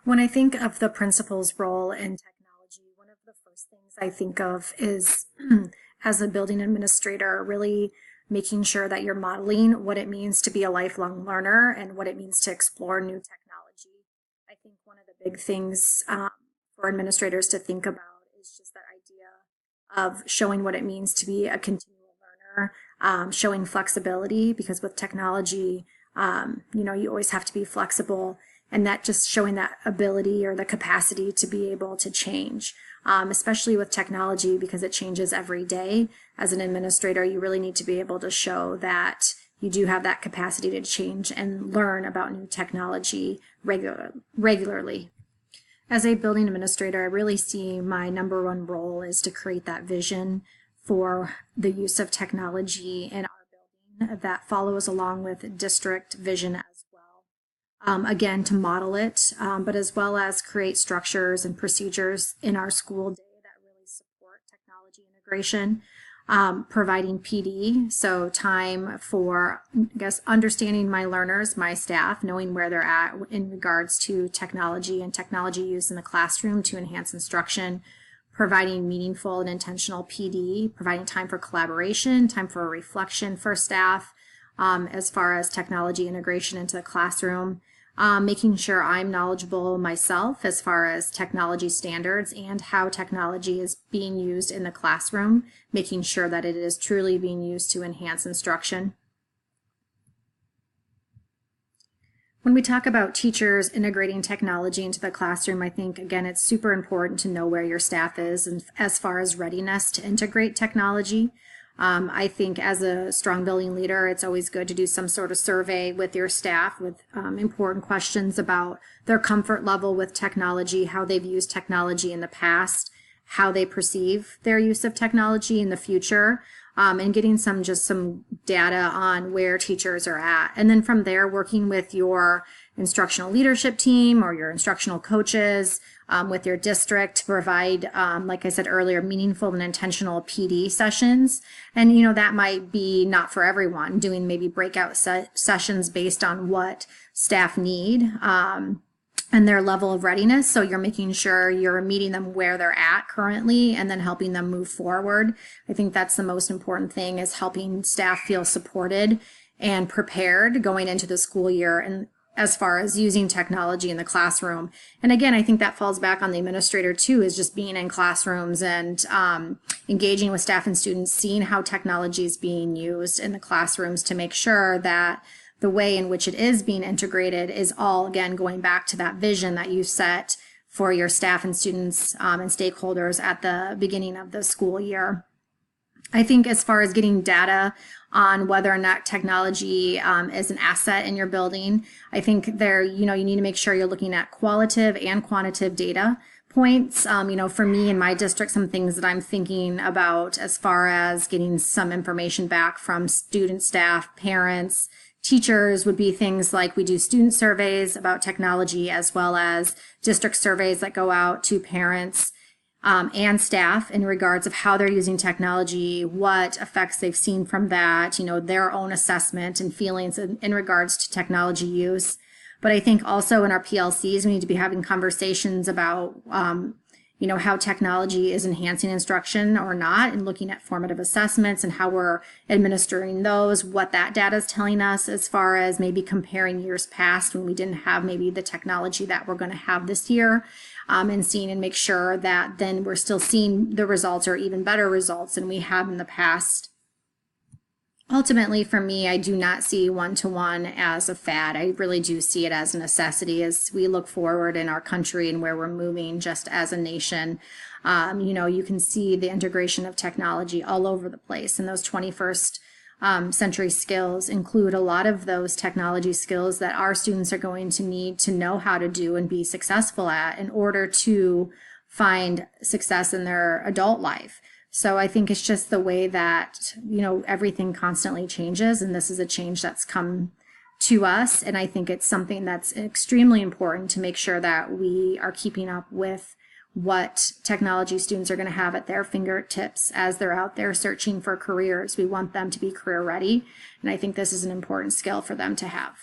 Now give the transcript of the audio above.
When I think of the principal's role in technology, one of the first things I think of is as a building administrator, really making sure that you're modeling what it means to be a lifelong learner and what it means to explore new technology. I think one of the big things for administrators to think about is just that idea of showing what it means to be a continual learner, showing flexibility, because with technology, you always have to be flexible, and that just showing that ability or the capacity to be able to change, especially with technology because it changes every day. As an administrator, you really need to be able to show that you do have that capacity to change and learn about new technology regularly. As a building administrator, I really see my number one role is to create that vision for the use of technology in our building that follows along with district vision as well. Again, to model it, but as well as create structures and procedures in our school day that really support technology integration. Providing PD, so time for, I guess, understanding my learners, my staff, knowing where they're at in regards to technology and technology use in the classroom to enhance instruction, providing meaningful and intentional PD, providing time for collaboration, time for reflection for staff, as far as technology integration into the classroom. Making sure I'm knowledgeable myself as far as technology standards and how technology is being used in the classroom, making sure that it is truly being used to enhance instruction. When we talk about teachers integrating technology into the classroom, I think, again, it's super important to know where your staff is and as far as readiness to integrate technology. I think as a strong building leader, it's always good to do some sort of survey with your staff with important questions about their comfort level with technology, how they've used technology in the past, how they perceive their use of technology in the future, and getting some data on where teachers are at. And then from there, working with your instructional leadership team or your instructional coaches with your district to provide, like I said earlier, meaningful and intentional PD sessions. And, that might be not for everyone, doing maybe breakout sessions based on what staff need. And their level of readiness. So you're making sure you're meeting them where they're at currently and then helping them move forward. I think that's the most important thing, is helping staff feel supported and prepared going into the school year and as far as using technology in the classroom. And again, I think that falls back on the administrator too, is just being in classrooms and engaging with staff and students, seeing how technology is being used in the classrooms to make sure that the way in which it is being integrated is all, again, going back to that vision that you set for your staff and students and stakeholders at the beginning of the school year. I think as far as getting data on whether or not technology is an asset in your building, I think there, you need to make sure you're looking at qualitative and quantitative data points. For me in my district, some things that I'm thinking about as far as getting some information back from student, staff, parents, teachers would be things like we do student surveys about technology, as well as district surveys that go out to parents and staff in regards of how they're using technology, what effects they've seen from that, their own assessment and feelings in regards to technology use. But I think also in our PLCs, we need to be having conversations about how technology is enhancing instruction or not, and looking at formative assessments and how we're administering those, what that data is telling us as far as maybe comparing years past when we didn't have maybe the technology that we're going to have this year, and seeing and make sure that then we're still seeing the results or even better results than we have in the past. Ultimately, for me, I do not see one-to-one as a fad. I really do see it as a necessity as we look forward in our country and where we're moving just as a nation. You can see the integration of technology all over the place, and those 21st century skills include a lot of those technology skills that our students are going to need to know how to do and be successful at in order to find success in their adult life. So I think it's just the way that, everything constantly changes, and this is a change that's come to us. And I think it's something that's extremely important to make sure that we are keeping up with what technology students are going to have at their fingertips as they're out there searching for careers. We want them to be career ready, and I think this is an important skill for them to have.